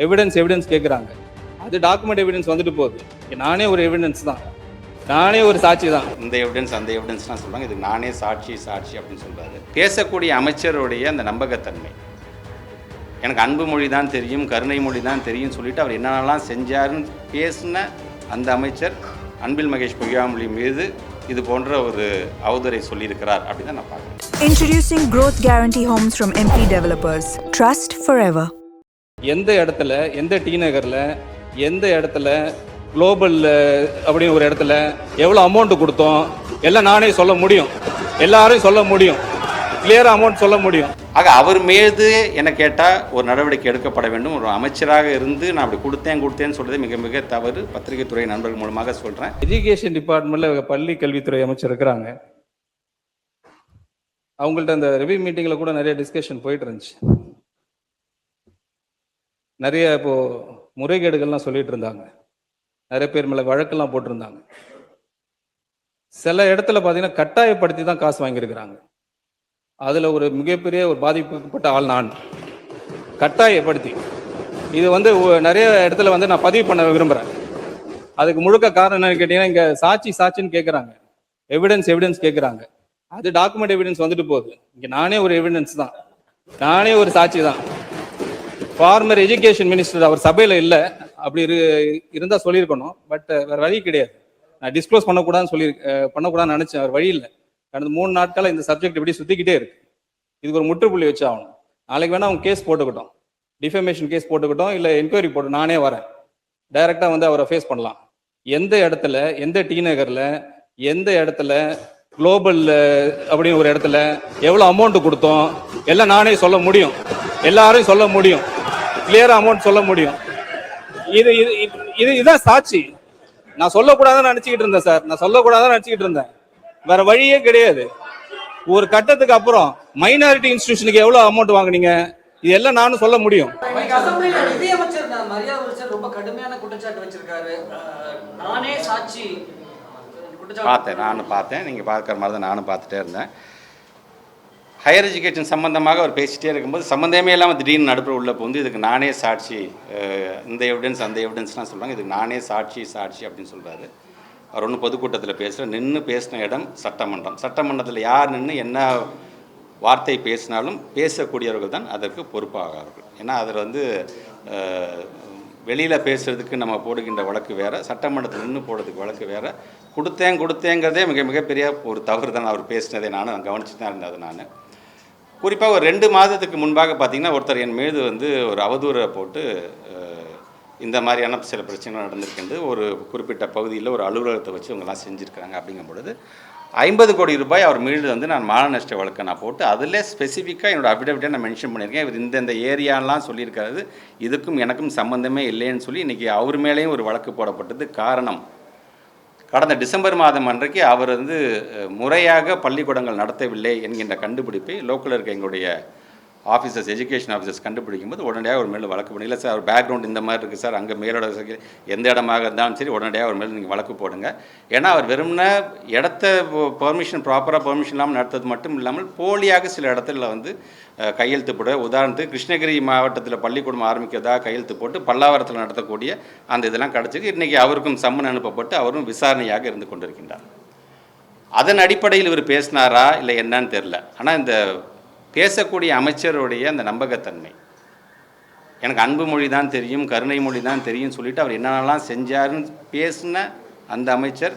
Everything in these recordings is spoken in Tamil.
எவிடன்ஸ் கேட்குறாங்க. அது டாக்குமெண்ட் எவிடன்ஸ் வந்துட்டு போகுது. நானே ஒரு எவிடன்ஸ் தான், நானே ஒரு சாட்சி தான். இந்த எவிடன்ஸ் அந்த எவிடன்ஸ்லாம் சொல்கிறாங்க, இது நானே சாட்சி அப்படின்னு சொல்கிறாரு. பேசக்கூடிய அமைச்சருடைய அந்த நம்பகத்தன்மை, எனக்கு அன்பு மொழி தான் தெரியும், கருணை மொழி தான் தெரியும் சொல்லிட்டு அவர் என்னென்னலாம் செஞ்சாருன்னு பேசின அந்த அமைச்சர் அன்பில் மகேஷ் பொய்யாமொழி மீது இது போன்ற ஒரு அவதூறை சொல்லியிருக்கிறார் அப்படின்னு தான் நான் பார்க்குறேன். Introducing Growth Guarantee Homes from MP Developers. Trust forever. எந்த இடத்துல, எந்த டி நகரில், எந்த இடத்துல, குளோபல் அப்படின்னு ஒரு இடத்துல எவ்வளோ அமௌண்ட் கொடுத்தோம் எல்லாம் நானே சொல்ல முடியும், எல்லாரும் சொல்ல முடியும், கிளியராக அமௌண்ட் சொல்ல முடியும். ஆக அவர் மீது என்ன கேட்டால் ஒரு நடவடிக்கை எடுக்கப்பட வேண்டும். ஒரு அமைச்சராக இருந்து நான் அப்படி கொடுத்தேன்னு சொல்கிறது மிக மிக தவறு. பத்திரிகை துறை நண்பர்கள் மூலமாக சொல்கிறேன். எஜுகேஷன் டிபார்ட்மெண்ட்டில் பள்ளி கல்வித்துறை அமைச்சர் இருக்கிறாங்க. அவங்கள்ட்ட அந்த ரிவ்யூ மீட்டிங்கில் கூட நிறைய டிஸ்கஷன் போயிட்டு இருந்துச்சு. நிறைய முறைகேடுகள்லாம் சொல்லிட்டு இருந்தாங்க. நிறைய பேர் மேலே வழக்கெல்லாம் போட்டிருந்தாங்க. சில இடத்துல பார்த்தீங்கன்னா கட்டாயப்படுத்தி தான் காசு வாங்கியிருக்கிறாங்க. அதில் ஒரு மிகப்பெரிய ஒரு பாதிக்கப்பட்ட ஆள் நான். கட்டாயப்படுத்தி இது நிறைய இடத்துல நான் பதிவு பண்ண விரும்புகிறேன். அதுக்கு முழுக்க காரணம் என்னன்னு கேட்டீங்கன்னா, இங்கே சாட்சின்னு கேட்குறாங்க, எவிடன்ஸ் கேட்குறாங்க. அது டாக்குமெண்ட் எவிடன்ஸ் வந்துட்டு போகுது. இங்கே நானே ஒரு எவிடன்ஸ் தான், நானே ஒரு சாட்சி தான். ஃபார்மர் எஜுகேஷன் மினிஸ்டர் அவர் சபையில் இல்லை, அப்படி இருந்தால் சொல்லியிருக்கணும். பட் வேறு வழி கிடையாது. நான் டிஸ்க்ளோஸ் பண்ணக்கூடாதுன்னு நினச்சேன், அவர் வழி இல்லை. கடந்த 3 நாட்களாக இந்த சப்ஜெக்ட் இப்படி சுற்றிக்கிட்டே இருக்கு. இதுக்கு ஒரு முற்றுப்புள்ளி வச்சு ஆகணும். நாளைக்கு வேணா அவங்க கேஸ் போட்டுக்கிட்டோம், டிஃபமேஷன் கேஸ் போட்டுக்கிட்டோம், இல்லை என்கொயரி போட்டு நானே வரேன், டைரெக்டாக அவரை ஃபேஸ் பண்ணலாம். எந்த இடத்துல, எந்த டி நகரில், எந்த இடத்துல, குளோபல் அப்படின்னு ஒரு இடத்துல எவ்வளோ அமௌண்ட் கொடுத்தோம் எல்லாம் நானே சொல்ல முடியும், எல்லாரும் சொல்ல முடியும், கிளியராக அமௌண்ட் சொல்ல முடியும். இதுதான் சாட்சி. நான் சொல்லக்கூடாதுன்னு நினச்சிக்கிட்டு இருந்தேன் சார், நான் சொல்லக்கூடாதுன்னு நினச்சிக்கிட்டு இருந்தேன். வேற வழியே கிடையாது. ஒரு கட்டத்துக்கு அப்புறம் மைனாரிட்டி இன்ஸ்டிடியூஷனுக்கு எவ்வளவு அமௌண்ட் வாங்குனீங்க, இது எல்லாம் நானும் சொல்ல முடியும். பார்த்தேன். நீங்கள் பார்க்குற மாதிரி தான் நானும் பார்த்துட்டே இருந்தேன். ஹையர் எஜுகேஷன் சம்மந்தமாக அவர் பேசிகிட்டே இருக்கும்போது சம்மந்தமே இல்லாமல் திடீர்னு நடுப்புற உள்ள போந்து இதுக்கு நானே சாட்சி, இந்த எவிடன்ஸ் அந்த எவிடன்ஸ்லாம் சொல்கிறாங்க, இதுக்கு நானே சாட்சி அப்படின்னு சொல்கிறாரு. அவர் ஒன்று பொதுக்கூட்டத்தில் நின்று பேசின இடம் சட்டமன்றத்தில் யார் நின்று என்ன வார்த்தை பேசினாலும் பேசக்கூடியவர்கள் தான் அதற்கு பொறுப்பாகிறார்கள். ஏன்னா அதில் வெளியில் பேசுகிறதுக்கு நம்ம போடுகின்ற வழக்கு வேறு, சட்டமன்றத்தில் நின்று போடுறதுக்கு வழக்கு வேறு. கொடுத்தேங்கிறதே மிகப்பெரிய ஒரு தவறு தான். அவர் பேசினதை நான் கவனிச்சு தான் இருந்தது. நான் குறிப்பாக ஒரு 2 மாதத்துக்கு முன்பாக பார்த்திங்கன்னா ஒருத்தர் என் மீது ஒரு அவதூறை போட்டு இந்த மாதிரியான சில பிரச்சனைகள் நடந்திருக்கின்றது, ஒரு குறிப்பிட்ட பகுதியில் ஒரு அலுவலகத்தை வச்சு இவங்கெல்லாம் செஞ்சுருக்காங்க. அப்படிங்கும் பொழுது 50 கோடி ரூபாய் அவர் மீது நான் மான நஷ்ட வழக்கை நான் போட்டு அதில் ஸ்பெசிஃபிக்காக என்னோடய அஃபிடவிட்டை நான் மென்ஷன் பண்ணியிருக்கேன். இவர் இந்த ஏரியாலாம் சொல்லியிருக்காரு, இதுக்கும் எனக்கும் சம்மந்தமே இல்லைன்னு சொல்லி இன்றைக்கி அவர் மேலேயும் ஒரு வழக்கு போடப்பட்டது. காரணம், கடந்த டிசம்பர் மாதம் அன்றைக்கு அவர் முறையாக பள்ளிக்கூடங்கள் நடத்தவில்லை என்கின்ற கண்டுபிடிப்பை லோக்கலில் இருக்க எங்களுடைய ஆஃபீஸர்ஸ், எஜுகேஷன் ஆஃபீஸர்ஸ் கண்டுபிடிக்கும் போது உடனடியாக ஒரு மேலே வழக்கு பண்ணி, இல்லை சார் அவர் பேக்ரவுண்ட் இந்த மாதிரி இருக்குது சார், அங்கே மேலோட எந்த இடமாக இருந்தாலும் சரி உடனடியாக ஒரு மேலே நீங்கள் வழக்கு போடுங்க. ஏன்னா அவர் வெறும்னா இடத்த ப்ராப்பராக பெர்மிஷன் இல்லாமல் நடத்துறது மட்டும் இல்லாமல் போலியாக சில இடத்துல கையெழுத்து போட, உதாரணத்துக்கு கிருஷ்ணகிரி மாவட்டத்தில் பள்ளிக்கூடம் ஆரம்பிக்கிறதா கையெழுத்து போட்டு பல்லாவரத்தில் நடத்தக்கூடிய அந்த இதெல்லாம் கிடச்சிருக்கு. இன்றைக்கி அவருக்கும் சம்மன் அனுப்பப்பட்டு அவரும் விசாரணையாக இருந்து கொண்டிருக்கின்றார். அதன் அடிப்படையில் இவர் பேசினாரா இல்லை என்னன்னு தெரில. ஆனால் இந்த பேசக்கூடிய அமைச்சருடைய அந்த நம்பகத்தன்மை, எனக்கு அன்பு மொழி தான் தெரியும், கருணை மொழி தான் தெரியும் சொல்லிட்டு அவர் என்னென்னலாம் செஞ்சாருன்னு பேசின அந்த அமைச்சர்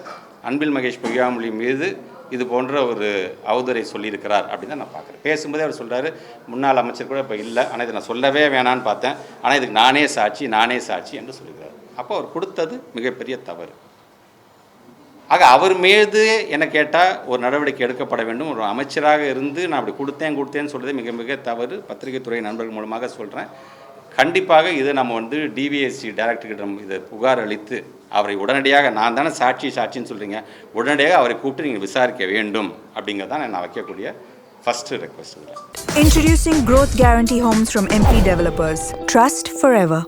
அன்பில் மகேஷ் பொய்யாமொழி மீது இது போன்ற ஒரு அவதூறை சொல்லியிருக்கிறார் அப்படின்னு தான் நான் பார்க்குறேன். பேசும்போதே அவர் சொல்கிறாரு, முன்னாள் அமைச்சர் கூட இப்போ இல்லை, ஆனால் இதை நான் சொல்லவே வேணான்னு பார்த்தேன், ஆனால் இதுக்கு நானே சாட்சி என்று சொல்லியிருக்கிறார். அப்போ அவர் கொடுத்தது மிகப்பெரிய தவறு. ஆக அவர் மீது என்ன கேட்டால் ஒரு நடவடிக்கை எடுக்கப்பட வேண்டும். ஒரு அமைச்சராக இருந்து நான் அப்படி கொடுத்தேன்னு சொல்கிறது மிக தவறு. பத்திரிகை துறை நண்பர்கள் மூலமாக சொல்கிறேன். கண்டிப்பாக இதை நம்ம டிவிஎஸ்சி டைரக்டர்கிட்ட இதை புகார் அளித்து அவரை உடனடியாக, நான் தானே சாட்சின்னு சொல்கிறீங்க, உடனடியாக அவரை கூப்பிட்டு நீங்கள் விசாரிக்க வேண்டும் அப்படிங்கிறதான் நான் வைக்கக்கூடிய first request. Introducing Growth Guarantee Homes from MP Developers. Trust forever.